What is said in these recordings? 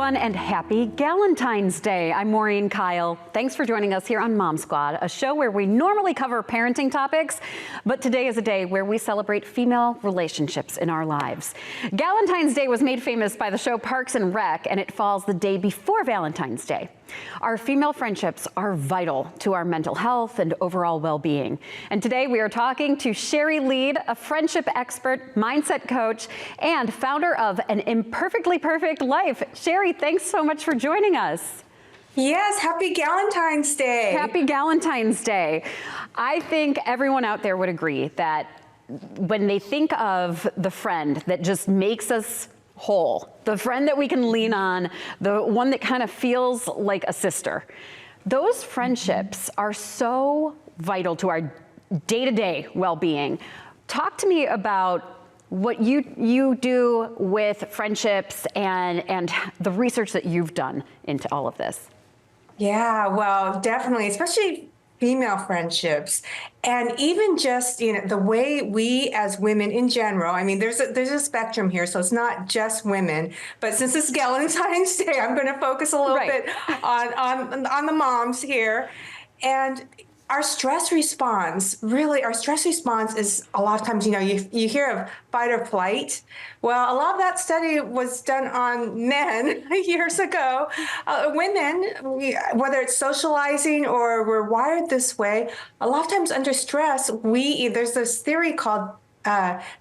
everyone, and happy Galentine's Day. I'm Maureen Kyle. Thanks for joining us here on Mom Squad, a show where we normally cover parenting topics, but today is a day where we celebrate female relationships in our lives. Galentine's Day was made famous by the show Parks and Rec, and it falls the day before Valentine's Day. Our female friendships are vital to our mental health and overall well-being. And today we are talking to Shari Leid, a friendship expert, mindset coach, and founder of An Imperfectly Perfect Life. Shari, thanks so much for joining us. Yes, happy Galentine's Day. Happy Galentine's Day. I think everyone out there would agree that when they think of the friend that just makes us whole, the friend that we can lean on, the one that kind of feels like a sister, those friendships are so vital to our day-to-day well-being. Talk to me about what you do with friendships and the research that you've done into all of this. Yeah, well, definitely, especially female friendships. And even just, the way we as women in general, I mean, there's a spectrum here, so it's not just women. But since it's Galentine's Day, I'm going to focus a little bit on the moms here. And our stress response, really, is a lot of times, you hear of fight or flight. Well, a lot of that study was done on men years ago. Women, whether it's socializing or we're wired this way, a lot of times under stress, there's this theory called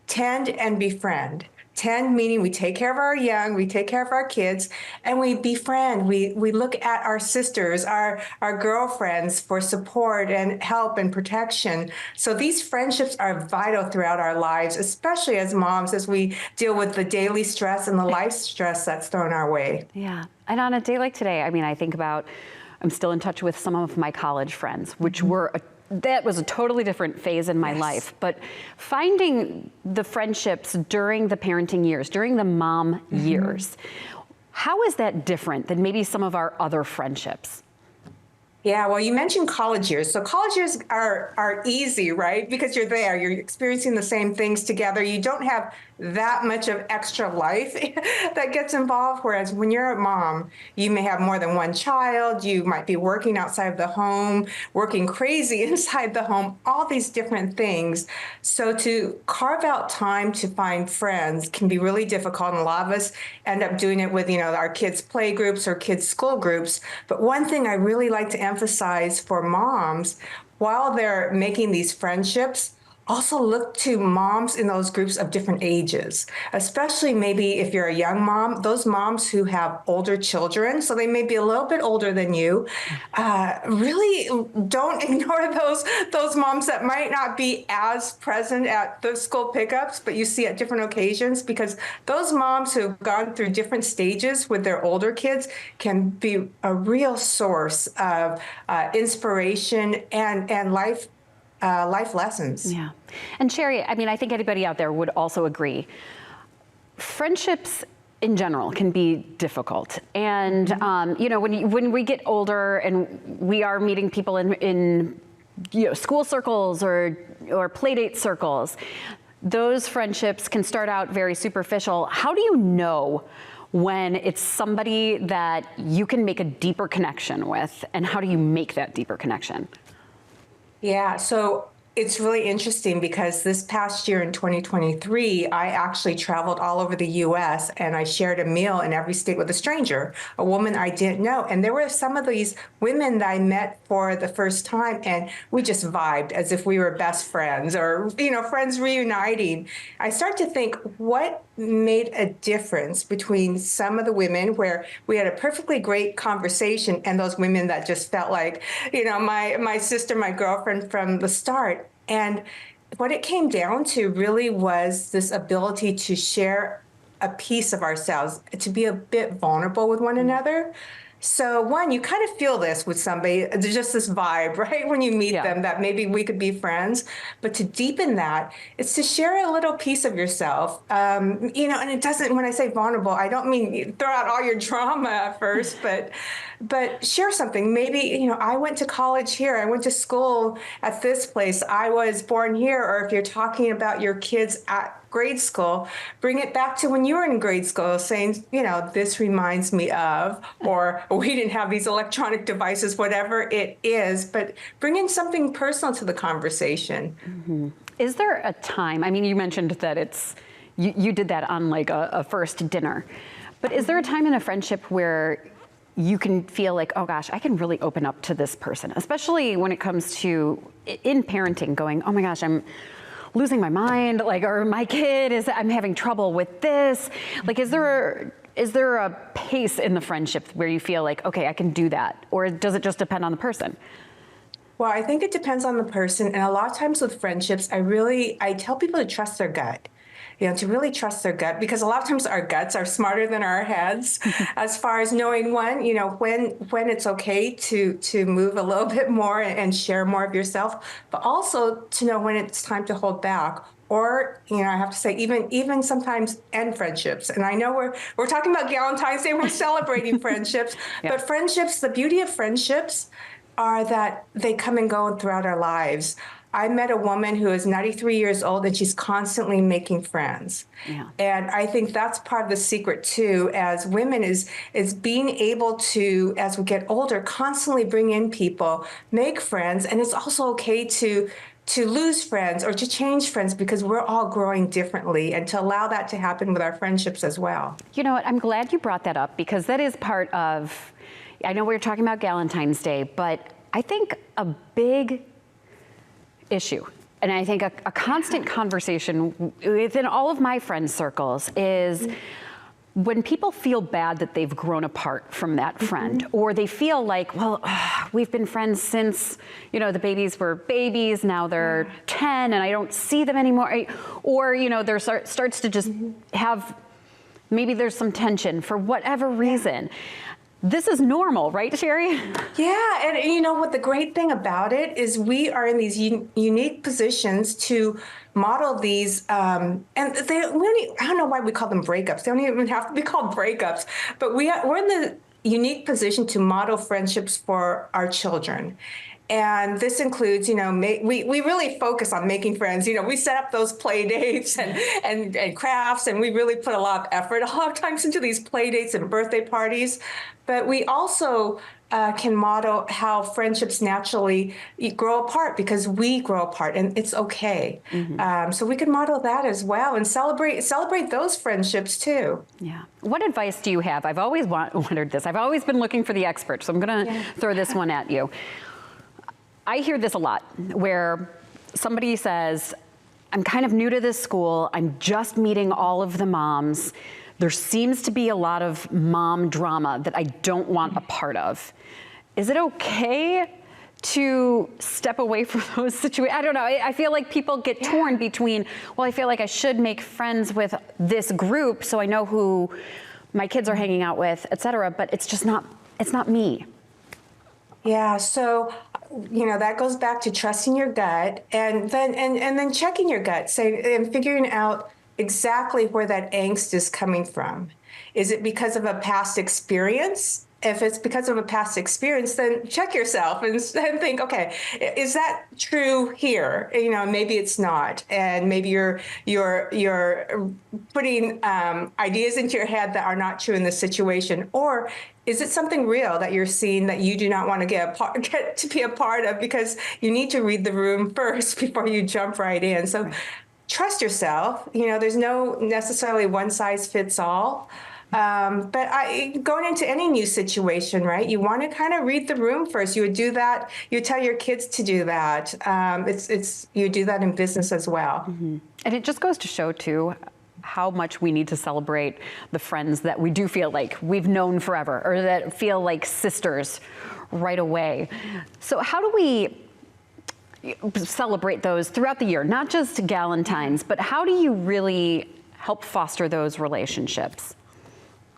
tend and befriend. Tend meaning we take care of our young, we take care of our kids, and we befriend. We look at our sisters, our girlfriends for support and help and protection. So these friendships are vital throughout our lives, especially as moms, as we deal with the daily stress and the life stress that's thrown our way. Yeah, and on a day like today, I mean, I think about, I'm still in touch with some of my college friends, which were that was a totally different phase in my life. But finding the friendships during the parenting years, during the mom years, how is that different than maybe some of our other friendships? Yeah, well, you mentioned college years. So college years are easy, right? Because you're there, you're experiencing the same things together. You don't have that much of extra life that gets involved. Whereas when you're a mom, you may have more than one child. You might be working outside of the home, working crazy inside the home, all these different things. So to carve out time to find friends can be really difficult. And a lot of us end up doing it with, our kids' play groups or kids' school groups. But one thing I really like to emphasize for moms, while they're making these friendships, also look to moms in those groups of different ages, especially maybe if you're a young mom, those moms who have older children, so they may be a little bit older than you. Really don't ignore those moms that might not be as present at the school pickups, but you see at different occasions, because those moms who've gone through different stages with their older kids can be a real source of inspiration and life lessons. Yeah. And Shari, I mean, I think anybody out there would also agree. Friendships in general can be difficult. And, when we get older and we are meeting people in school circles or playdate circles, those friendships can start out very superficial. How do you know when it's somebody that you can make a deeper connection with, and how do you make that deeper connection? Yeah, so it's really interesting because this past year in 2023, I actually traveled all over the U.S. and I shared a meal in every state with a stranger, a woman I didn't know. And there were some of these women that I met for the first time, and we just vibed as if we were best friends or, friends reuniting. I start to think, what made a difference between some of the women where we had a perfectly great conversation and those women that just felt like, my sister, my girlfriend from the start. And what it came down to really was this ability to share a piece of ourselves, to be a bit vulnerable with one another. So one, you kind of feel this with somebody, there's just this vibe, right? When you meet them, that maybe we could be friends. But to deepen that, it's to share a little piece of yourself. And it doesn't, when I say vulnerable, I don't mean throw out all your drama at first, but share something. Maybe, I went to college here. I went to school at this place. I was born here. Or if you're talking about your kids at grade school, bring it back to when you were in grade school, saying, this reminds me of, or we didn't have these electronic devices, whatever it is, but bring in something personal to the conversation. Mm-hmm. Is there a time, I mean, you mentioned that you did that on like a first dinner, but is there a time in a friendship where you can feel like, oh gosh, I can really open up to this person, especially when it comes to in parenting, going, oh my gosh, I'm losing my mind, like, or my kid I'm having trouble with this. Like, is there a pace in the friendship where you feel like, okay, I can do that? Or does it just depend on the person? Well, I think it depends on the person. And a lot of times with friendships, I tell people to trust their gut. To really trust their gut, because a lot of times our guts are smarter than our heads as far as knowing when it's okay to move a little bit more and share more of yourself, but also to know when it's time to hold back. Or, I have to say, even sometimes end friendships. And I know we're talking about Galentine's Day, we're celebrating friendships, yeah. But friendships, the beauty of friendships are that they come and go throughout our lives. I met a woman who is 93 years old and she's constantly making friends. Yeah. And I think that's part of the secret too, as women, is being able to, as we get older, constantly bring in people, make friends. And it's also okay to lose friends or to change friends, because we're all growing differently, and to allow that to happen with our friendships as well. You know what, I'm glad you brought that up, because that is part of, I know we were talking about Galentine's Day, but I think a big issue, and I think a constant conversation within all of my friend circles is when people feel bad that they've grown apart from that friend, or they feel like, well, we've been friends since, the babies were babies, now they're 10 and I don't see them anymore. Or, there starts to just have, maybe there's some tension for whatever reason. This is normal, right, Shari? Yeah, and you know what the great thing about it is, we are in these unique positions to model these, and I don't know why we call them breakups. They don't even have to be called breakups, but we're in the unique position to model friendships for our children. And this includes, we really focus on making friends. We set up those play dates and crafts, and we really put a lot of effort a lot of times into these play dates and birthday parties. But we also can model how friendships naturally grow apart, because we grow apart, and it's okay. So we can model that as well, and celebrate those friendships too. Yeah. What advice do you have? I've always wondered this. I've always been looking for the expert, so I'm going to throw this one at you. I hear this a lot, where somebody says, I'm kind of new to this school, I'm just meeting all of the moms. There seems to be a lot of mom drama that I don't want a part of. Is it okay to step away from those situations? I don't know. I feel like people get torn between, well, I feel like I should make friends with this group so I know who my kids are hanging out with, et cetera, but it's not me. Yeah, so that goes back to trusting your gut, and then checking your gut, and figuring out exactly where that angst is coming from. Is it because of a past experience? If it's because of a past experience, then check yourself and think, okay, is that true here? Maybe it's not, and maybe you're putting ideas into your head that are not true in this situation. Or is it something real that you're seeing that you do not want to get to be a part of, because you need to read the room first before you jump right in? So trust yourself. There's no necessarily one size fits all. But going into any new situation, right, you want to kind of read the room first. You would do that. You tell your kids to do that. You do that in business as well. And it just goes to show, too, how much we need to celebrate the friends that we do feel like we've known forever, or that feel like sisters right away. So how do we celebrate those throughout the year, not just Galentine's, but how do you really help foster those relationships?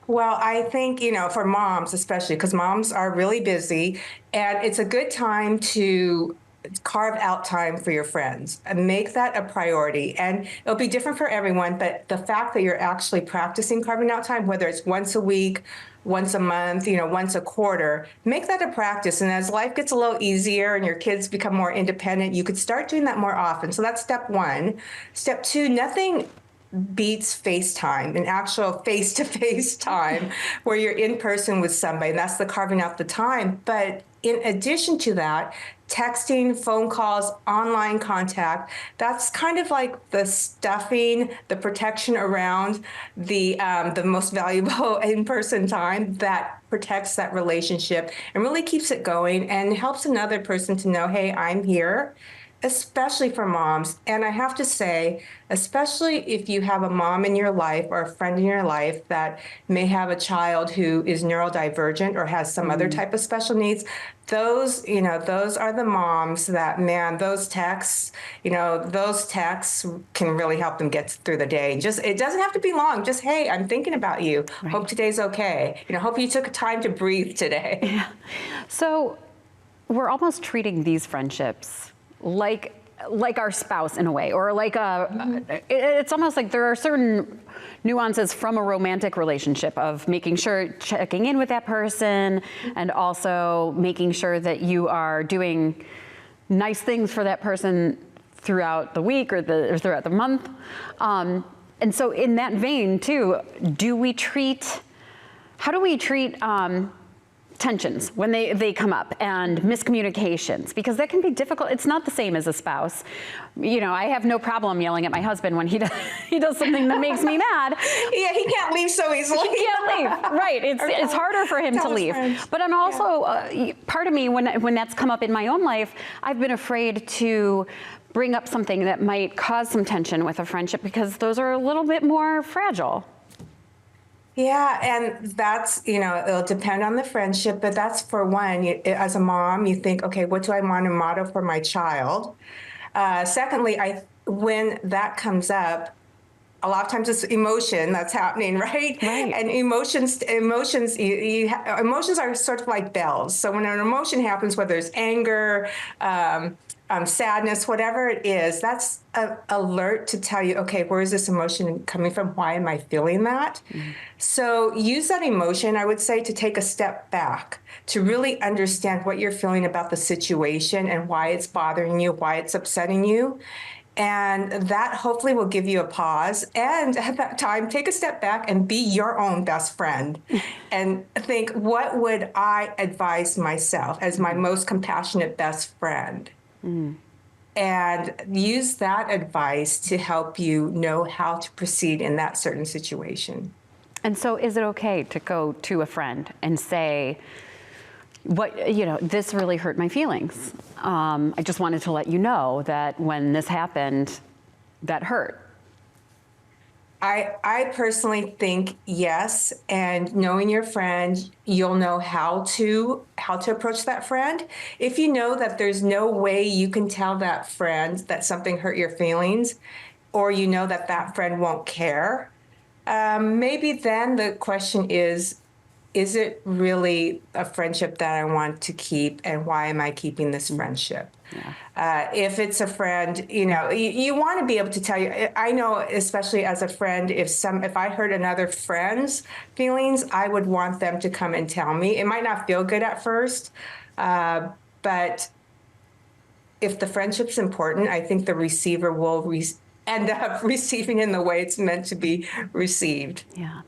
Well, I think, for moms especially, because moms are really busy, and it's a good time to carve out time for your friends and make that a priority. And it'll be different for everyone, but the fact that you're actually practicing carving out time, whether it's once a week, once a month, once a quarter, make that a practice. And as life gets a little easier and your kids become more independent, you could start doing that more often. So that's step one. Step two, nothing beats FaceTime, an actual face-to-face time where you're in person with somebody. And that's the carving out the time. But in addition to that, texting, phone calls, online contact, that's kind of like the stuffing, the protection around the most valuable in-person time that protects that relationship and really keeps it going and helps another person to know, hey, I'm here, especially for moms. And I have to say, especially if you have a mom in your life or a friend in your life that may have a child who is neurodivergent or has some other type of special needs, those are the moms that, man, those texts can really help them get through the day. Just, it doesn't have to be long. Just, hey, I'm thinking about you. Right. Hope today's okay. Hope you took time to breathe today. Yeah. So we're almost treating these friendships like our spouse in a way, or like it's almost like there are certain nuances from a romantic relationship of making sure, checking in with that person, and also making sure that you are doing nice things for that person throughout the week or throughout the month. And so in that vein too, how do we treat tensions when they come up, and miscommunications, because that can be difficult. It's not the same as a spouse. I have no problem yelling at my husband when he does something that makes me mad. Yeah, he can't leave so easily. He can't leave, right. It's harder for him to leave. But I'm also, part of me, when that's come up in my own life, I've been afraid to bring up something that might cause some tension with a friendship, because those are a little bit more fragile. Yeah, and that's, it'll depend on the friendship, but that's for one, as a mom, you think, okay, what do I want to model for my child? Secondly, when that comes up, a lot of times it's emotion that's happening, right? Right. And emotions are sort of like bells. So when an emotion happens, whether it's anger, sadness, whatever it is, that's an alert to tell you, okay, where is this emotion coming from? Why am I feeling that? Mm-hmm. So use that emotion, I would say, to take a step back, to really understand what you're feeling about the situation and why it's bothering you, why it's upsetting you. And that hopefully will give you a pause. And at that time, take a step back and be your own best friend and think, what would I advise myself as my most compassionate best friend? Mm. And use that advice to help you know how to proceed in that certain situation. And so is it okay to go to a friend and say, this really hurt my feelings. I just wanted to let you know that when this happened, that hurt. I personally think yes, and knowing your friend, you'll know how to approach that friend. If you know that there's no way you can tell that friend that something hurt your feelings, or you know that friend won't care, maybe then the question is it really a friendship that I want to keep, and why am I keeping this friendship? Yeah. If it's a friend, you want to be able to tell you. I know, especially as a friend, if I hurt another friend's feelings, I would want them to come and tell me. It might not feel good at first, but if the friendship's important, I think the receiver will end up receiving in the way it's meant to be received. Yeah.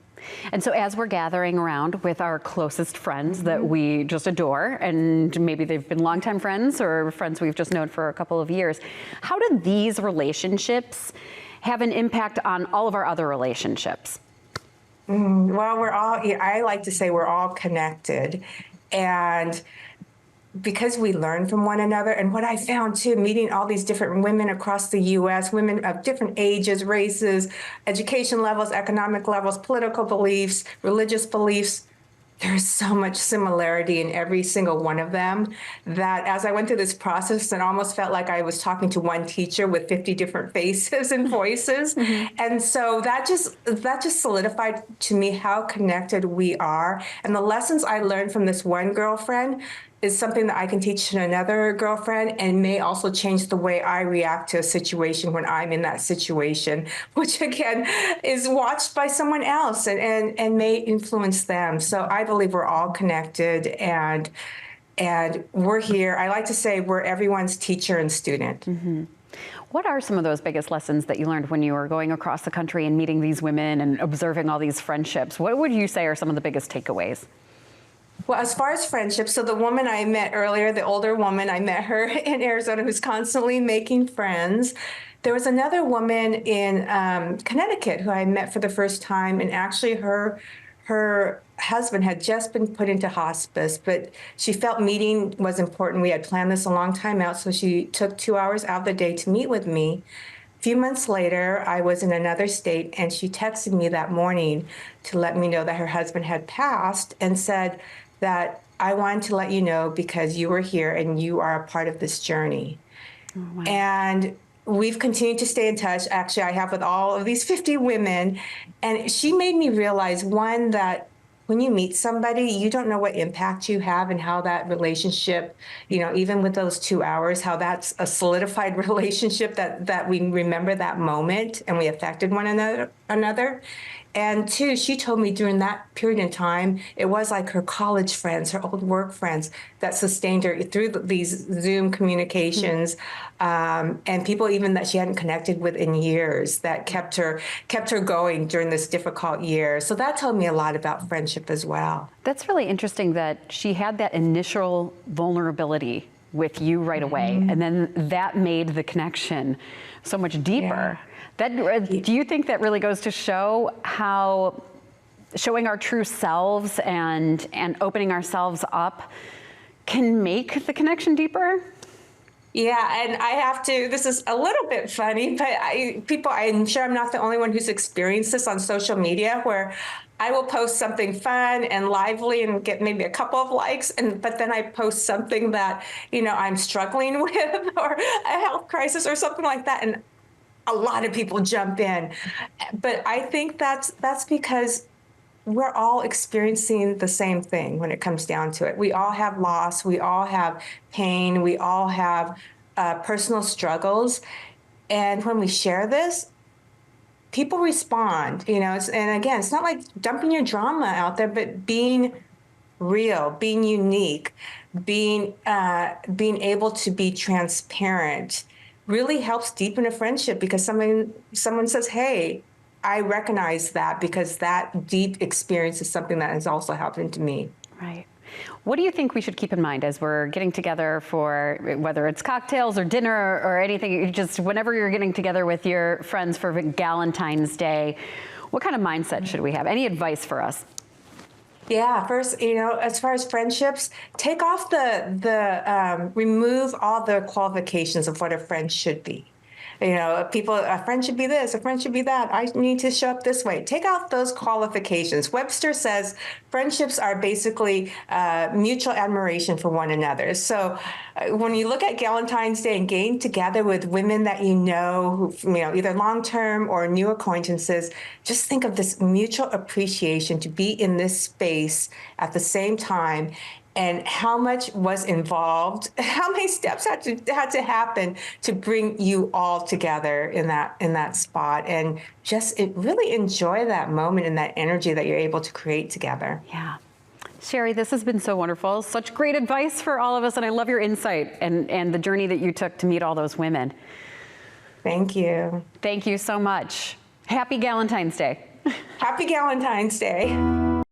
And so as we're gathering around with our closest friends that we just adore, and maybe they've been longtime friends or friends we've just known for a couple of years, how do these relationships have an impact on all of our other relationships? Well, I like to say we're all connected. And because we learn from one another, and what I found too, meeting all these different women across the U.S., women of different ages, races, education levels, economic levels, political beliefs, religious beliefs, there's so much similarity in every single one of them that as I went through this process, it almost felt like I was talking to one teacher with 50 different faces and voices. Mm-hmm. And so that just solidified to me how connected we are. And the lessons I learned from this one girlfriend is something that I can teach to another girlfriend, and may also change the way I react to a situation when I'm in that situation, which again is watched by someone else and may influence them. So I believe we're all connected, and we're here. I like to say we're everyone's teacher and student. Mm-hmm. What are some of those biggest lessons that you learned when you were going across the country and meeting these women and observing all these friendships? What would you say are some of the biggest takeaways? Well, as far as friendships, so the woman I met earlier, the older woman, I met her in Arizona who's constantly making friends. There was another woman in Connecticut who I met for the first time, and actually her husband had just been put into hospice, but she felt meeting was important. We had planned this a long time out, so she took 2 hours out of the day to meet with me. A few months later, I was in another state, and she texted me that morning to let me know that her husband had passed and said that I wanted to let you know because you were here and you are a part of this journey. Oh, wow. And we've continued to stay in touch. Actually, I have with all of these 50 women. And she made me realize, one, that when you meet somebody, you don't know what impact you have and how that relationship, even with those 2 hours, how that's a solidified relationship that we remember that moment and we affected one another. And two, she told me during that period in time, it was like her college friends, her old work friends that sustained her through these Zoom communications, and people even that she hadn't connected with in years that kept her going during this difficult year. So that told me a lot about friendship as well. That's really interesting that she had that initial vulnerability with you right away, and then that made the connection so much deeper. Yeah. Do you think that really goes to show how showing our true selves and opening ourselves up can make the connection deeper? Yeah, and I have to, this is a little bit funny, but I'm sure I'm not the only one who's experienced this on social media, where I will post something fun and lively and get maybe a couple of likes, but then I post something that, I'm struggling with, or a health crisis or something like that, and a lot of people jump in. But I think that's because we're all experiencing the same thing when it comes down to it. We all have loss, we all have pain, we all have personal struggles. And when we share this, people respond, and again, it's not like dumping your drama out there, but being real, being unique, being able to be transparent really helps deepen a friendship, because someone says, hey, I recognize that because that deep experience is something that has also happened to me. Right. What do you think we should keep in mind as we're getting together for, whether it's cocktails or dinner or anything, just whenever you're getting together with your friends for Galentine's Day, what kind of mindset should we have? Any advice for us? Yeah, first, as far as friendships, take off remove all the qualifications of what a friend should be. A friend should be this, a friend should be that. I need to show up this way. Take out those qualifications. Webster says friendships are basically mutual admiration for one another. So when you look at Galentine's Day and getting together with women that who, either long-term or new acquaintances, just think of this mutual appreciation to be in this space at the same time, and how much was involved, how many steps had to happen to bring you all together in that spot, and just really enjoy that moment and that energy that you're able to create together. Yeah. Shari, this has been so wonderful. Such great advice for all of us, and I love your insight and the journey that you took to meet all those women. Thank you. Thank you so much. Happy Galentine's Day. Happy Galentine's Day.